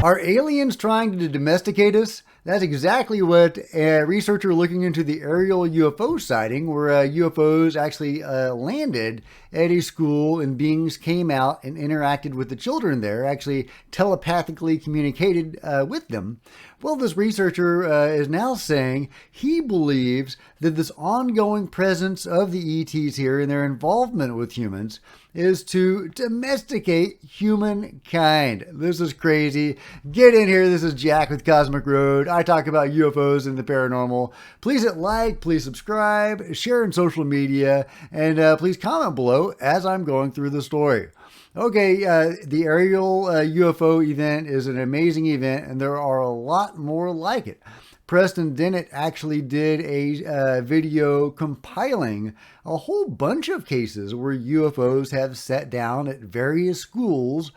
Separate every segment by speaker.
Speaker 1: Are aliens trying to domesticate us? That's exactly what a researcher looking into the aerial UFO sighting, where UFOs actually landed at a school and beings came out and interacted with the children there, actually telepathically communicated with them. Well, this researcher is now saying he believes that this ongoing presence of the ETs here and their involvement with humans is to domesticate humankind. This is crazy. Get in here. This is Jack with Cosmic Road. I talk about UFOs and the paranormal. Please hit like, please subscribe, share in social media, and please comment below as I'm going through the story. Okay, the aerial UFO event is an amazing event, and there are a lot more like it. Preston Dennett actually did a video compiling a whole bunch of cases where UFOs have sat down at various schools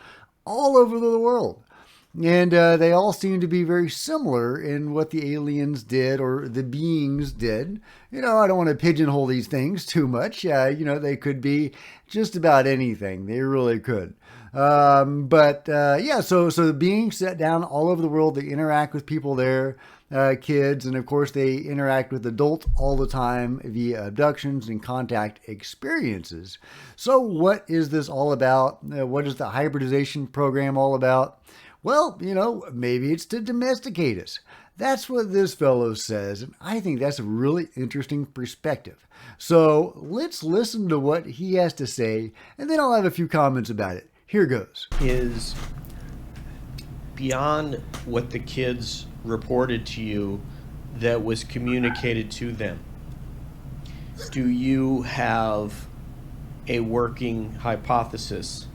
Speaker 1: all over the world. And they all seem to be very similar in what the aliens did or the beings did. You know, I don't want to pigeonhole these things too much. They could be just about anything. They really could. So the beings sat down all over the world. They interact with people there, kids, and of course they interact with adults all the time via abductions and contact experiences. So what is this all about? What is the hybridization program all about? Well, maybe it's to domesticate us. That's what this fellow says, and I think that's a really interesting perspective. So let's listen to what he has to say, and then I'll have a few comments about it. Here goes.
Speaker 2: Is beyond what the kids reported to you that was communicated to them. Do you have a working hypothesis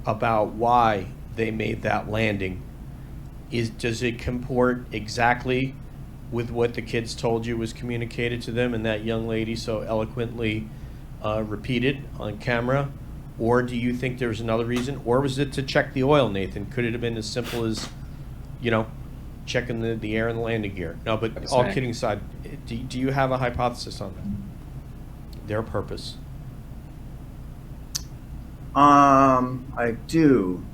Speaker 2: about why they made that landing? Does it comport exactly with what the kids told you was communicated to them and that young lady so eloquently repeated on camera? Or do you think there's another reason? Or was it to check the oil, Nathan? Could it have been as simple as, checking the air and the landing gear? No, but all kidding aside, do you have a hypothesis on that? Their purpose?
Speaker 3: I do.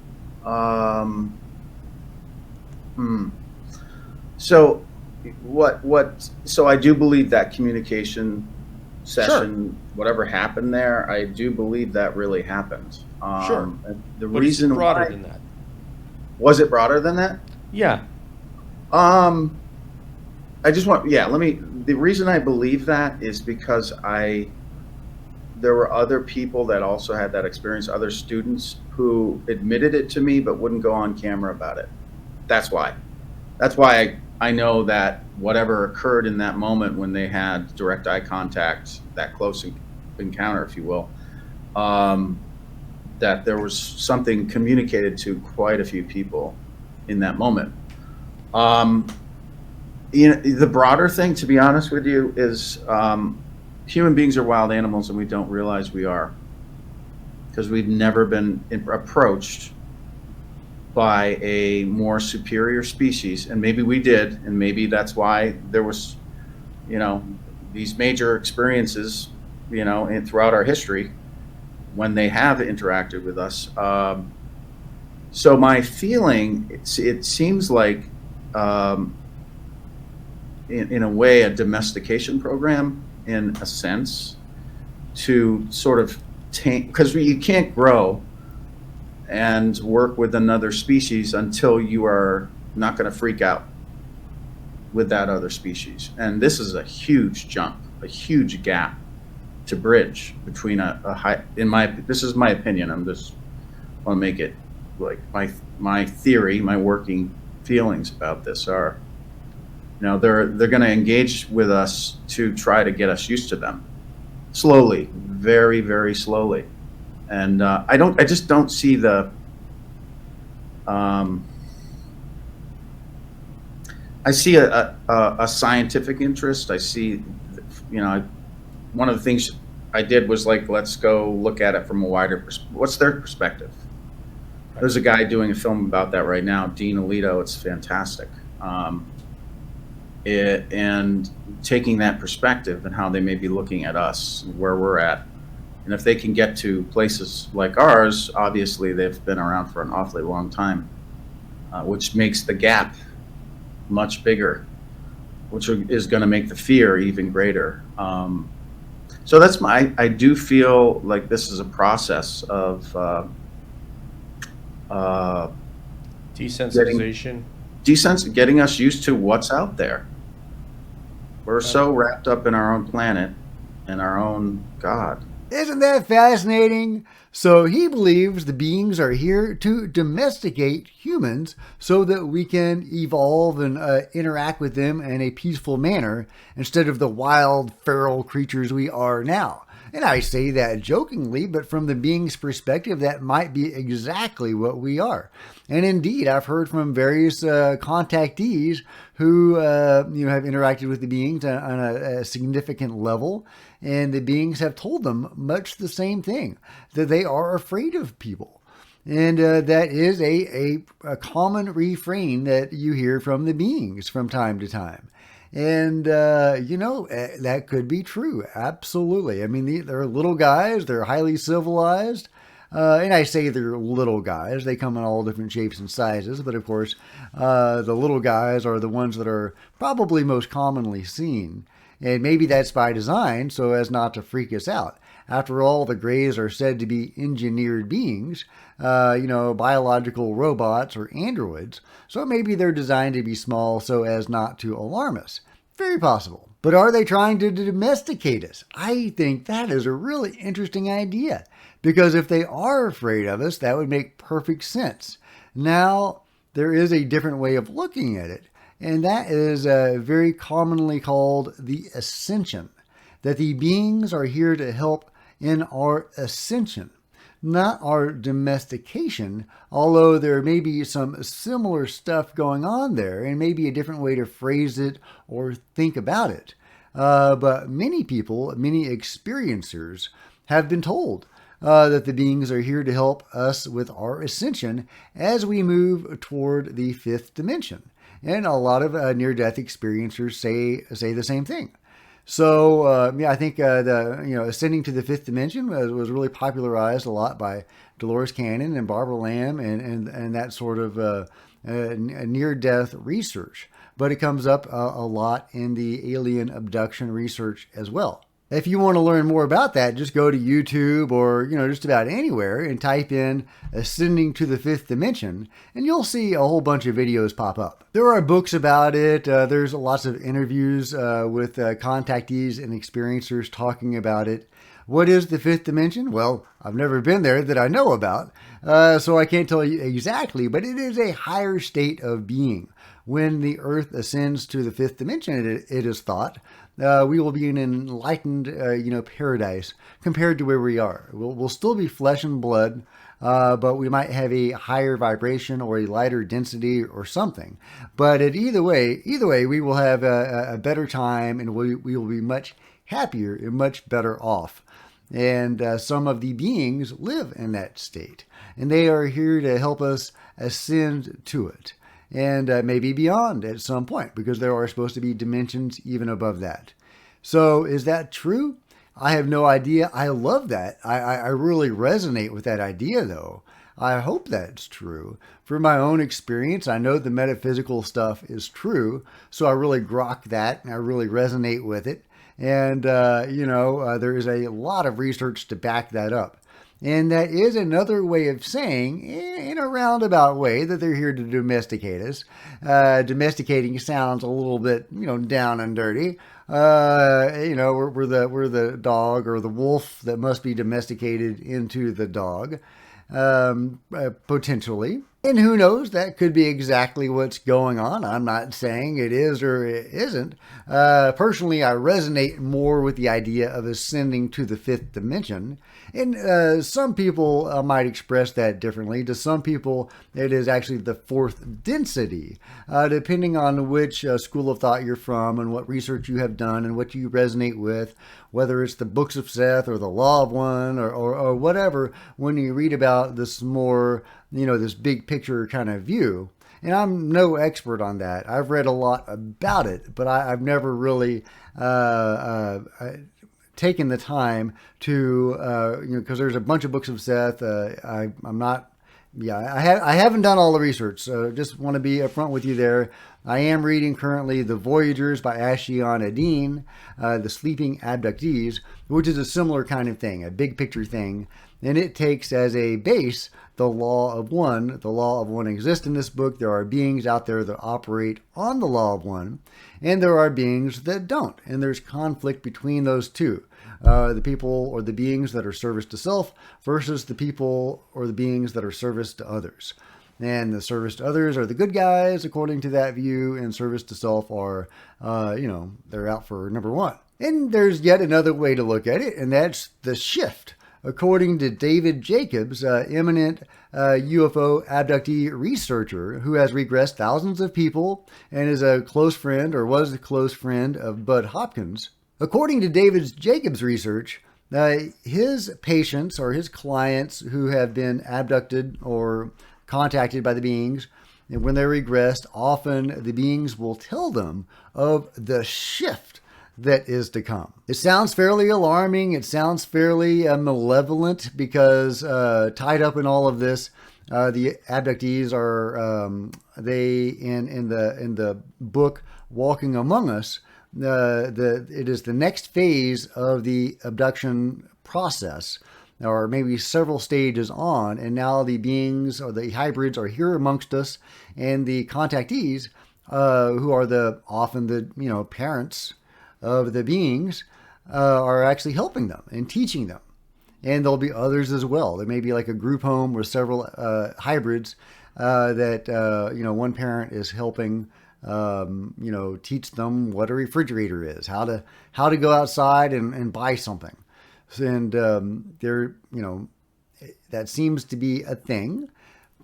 Speaker 3: So so I do believe that communication session, whatever happened there, I do believe that really happened.
Speaker 2: Sure.
Speaker 3: The
Speaker 2: but
Speaker 3: reason
Speaker 2: it's broader
Speaker 3: why,
Speaker 2: than that.
Speaker 3: Was it broader than that?
Speaker 2: Yeah.
Speaker 3: The reason I believe that is because there were other people that also had that experience, other students who admitted it to me but wouldn't go on camera about it. That's why I know that whatever occurred in that moment when they had direct eye contact, that close encounter, if you will, that there was something communicated to quite a few people in that moment. The broader thing, to be honest with you, is human beings are wild animals and we don't realize we are, because we've never been approached by a more superior species, and maybe we did, and maybe that's why there was these major experiences throughout our history when they have interacted with us. So my feeling, it seems like in a way a domestication program, in a sense, to sort of tame, because you can't grow and work with another species until you are not going to freak out with that other species. And this is a huge jump, a huge gap to bridge between this is my opinion. I'm just want to make it like my theory, my working feelings about this are, they're going to engage with us to try to get us used to them slowly, very, very slowly. And I just don't see the, I see a scientific interest. I see, one of the things I did was let's go look at it from a wider perspective. What's their perspective? There's a guy doing a film about that right now, Dean Alito. It's fantastic. And taking that perspective and how they may be looking at us, where we're at. And if they can get to places like ours, obviously they've been around for an awfully long time. which makes the gap much bigger, which is going to make the fear even greater. So I do feel like this is a process of
Speaker 2: Desensitization.
Speaker 3: getting us used to what's out there. We're so wrapped up in our own planet and our own God.
Speaker 1: Isn't that fascinating? So he believes the beings are here to domesticate humans so that we can evolve and interact with them in a peaceful manner instead of the wild, feral creatures we are now. And I say that jokingly, but from the being's perspective, that might be exactly what we are. And indeed, I've heard from various contactees who have interacted with the beings on a significant level, and the beings have told them much the same thing, that they are afraid of people. And that is a common refrain that you hear from the beings from time to time. And, that could be true. Absolutely. I mean, they're little guys. They're highly civilized. And I say they're little guys. They come in all different shapes and sizes. But of course, the little guys are the ones that are probably most commonly seen. And maybe that's by design so as not to freak us out. After all, the Greys are said to be engineered beings, biological robots or androids. So maybe they're designed to be small so as not to alarm us. Very possible. But are they trying to domesticate us? I think that is a really interesting idea. Because if they are afraid of us, that would make perfect sense. Now, there is a different way of looking at it. And that is very commonly called the ascension. That the beings are here to help in our ascension, not our domestication, although there may be some similar stuff going on there and maybe a different way to phrase it or think about it. But many people, many experiencers have been told that the beings are here to help us with our ascension as we move toward the fifth dimension. And a lot of near-death experiencers say the same thing. So, I think ascending to the fifth dimension was really popularized a lot by Dolores Cannon and Barbara Lamb and that sort of near-death research. But it comes up a lot in the alien abduction research as well. If you want to learn more about that, just go to YouTube or, just about anywhere and type in Ascending to the Fifth Dimension, and you'll see a whole bunch of videos pop up. There are books about it. There's lots of interviews with contactees and experiencers talking about it. What is the fifth dimension? Well, I've never been there that I know about, so I can't tell you exactly, but it is a higher state of being. When the Earth ascends to the fifth dimension, it is thought, we will be in an enlightened, paradise compared to where we are. We'll still be flesh and blood, but we might have a higher vibration or a lighter density or something. But either way, we will have a better time, and we will be much happier and much better off. And some of the beings live in that state, and they are here to help us ascend to it. And maybe beyond at some point, because there are supposed to be dimensions even above that. So is that true? I have no idea. I love that. I really resonate with that idea, though. I hope that's true. From my own experience, I know the metaphysical stuff is true, so I really grok that, and I really resonate with it. And, there is a lot of research to back that up. And that is another way of saying, in a roundabout way, that they're here to domesticate us. Domesticating sounds a little bit, down and dirty. We're the dog or the wolf that must be domesticated into the dog, potentially. And who knows, that could be exactly what's going on. I'm not saying it is or it isn't. Personally, I resonate more with the idea of ascending to the fifth dimension. And some people might express that differently. To some people, it is actually the fourth density, depending on which school of thought you're from and what research you have done and what you resonate with, whether it's the Books of Seth or the Law of One or whatever, when you read about this more, this big picture kind of view. And I'm no expert on that. I've read a lot about it, but I've never really taken the time to, because there's a bunch of Books of Seth. I'm not Yeah, I haven't done all the research, so just want to be upfront with you there. I am reading currently The Voyagers by Ashiana Dean, The Sleeping Abductees, which is a similar kind of thing, a big picture thing. And it takes as a base the law of one. The law of one exists in this book. There are beings out there that operate on the law of one, and there are beings that don't. And there's conflict between those two. The people or the beings that are service to self versus the people or the beings that are service to others. And the service to others are the good guys, according to that view, and service to self are, they're out for number one. And there's yet another way to look at it, and that's the shift. According to David Jacobs, eminent UFO abductee researcher who has regressed thousands of people and is a close friend or was a close friend of Bud Hopkins. According to David Jacobs' research, his patients or his clients who have been abducted or contacted by the beings, and when they're regressed, often the beings will tell them of the shift that is to come. It sounds fairly alarming. It sounds fairly malevolent because tied up in all of this, the abductees are they in the book Walking Among Us. It is the next phase of the abduction process, or maybe several stages on, and now the beings or the hybrids are here amongst us, and the contactees, who are often the parents of the beings, are actually helping them and teaching them. And there'll be others as well. There may be like a group home with several hybrids that one parent is helping teach them what a refrigerator is, how to go outside and buy something. And that seems to be a thing.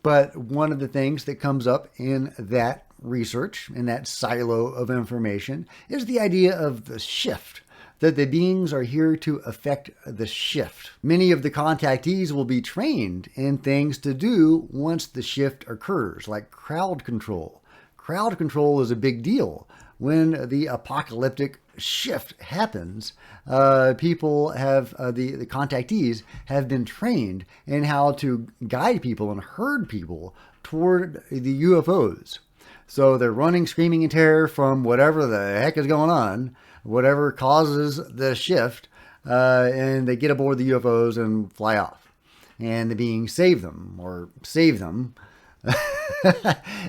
Speaker 1: But one of the things that comes up in that research, in that silo of information, is the idea of the shift, that the beings are here to affect the shift. Many of the contactees will be trained in things to do once the shift occurs, like crowd control. Crowd control is a big deal. When the apocalyptic shift happens, people have, the contactees have been trained in how to guide people and herd people toward the UFOs. So they're running, screaming in terror from whatever the heck is going on, whatever causes the shift, and they get aboard the UFOs and fly off. And the beings save them.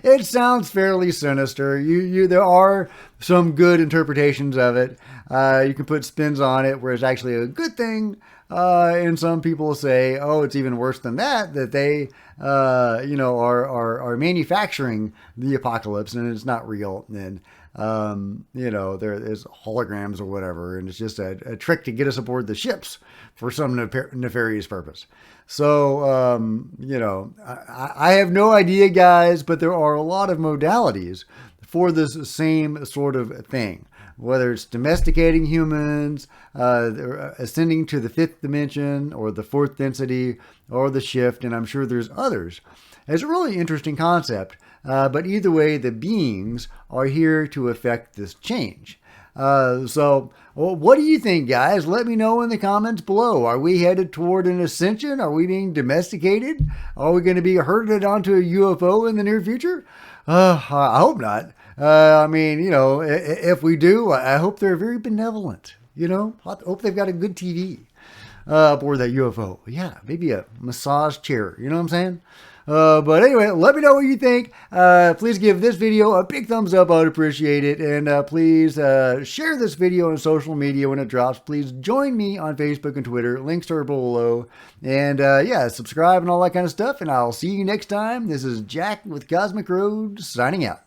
Speaker 1: It sounds fairly sinister. There are some good interpretations of it. You can put spins on it where it's actually a good thing. And some people say, oh, it's even worse than that they, are manufacturing the apocalypse and it's not real. And, there's holograms or whatever. And it's just a trick to get us aboard the ships for some nefarious purpose. So, I have no idea, guys, but there are a lot of modalities for this same sort of thing. Whether it's domesticating humans, ascending to the fifth dimension, or the fourth density, or the shift, and I'm sure there's others. It's a really interesting concept, but either way, the beings are here to affect this change. So what do you think, guys? Let me know in the comments below. Are we headed toward an ascension? Are we being domesticated? Are we going to be herded onto a UFO in the near future? I hope not. If we do, I hope they're very benevolent. I hope they've got a good TV aboard that UFO. Yeah, maybe a massage chair. You know what I'm saying? But anyway, let me know what you think. Please give this video a big thumbs up. I would appreciate it. And please share this video on social media when it drops. Please join me on Facebook and Twitter. Links are below. And subscribe and all that kind of stuff. And I'll see you next time. This is Jack with Cosmic Road signing out.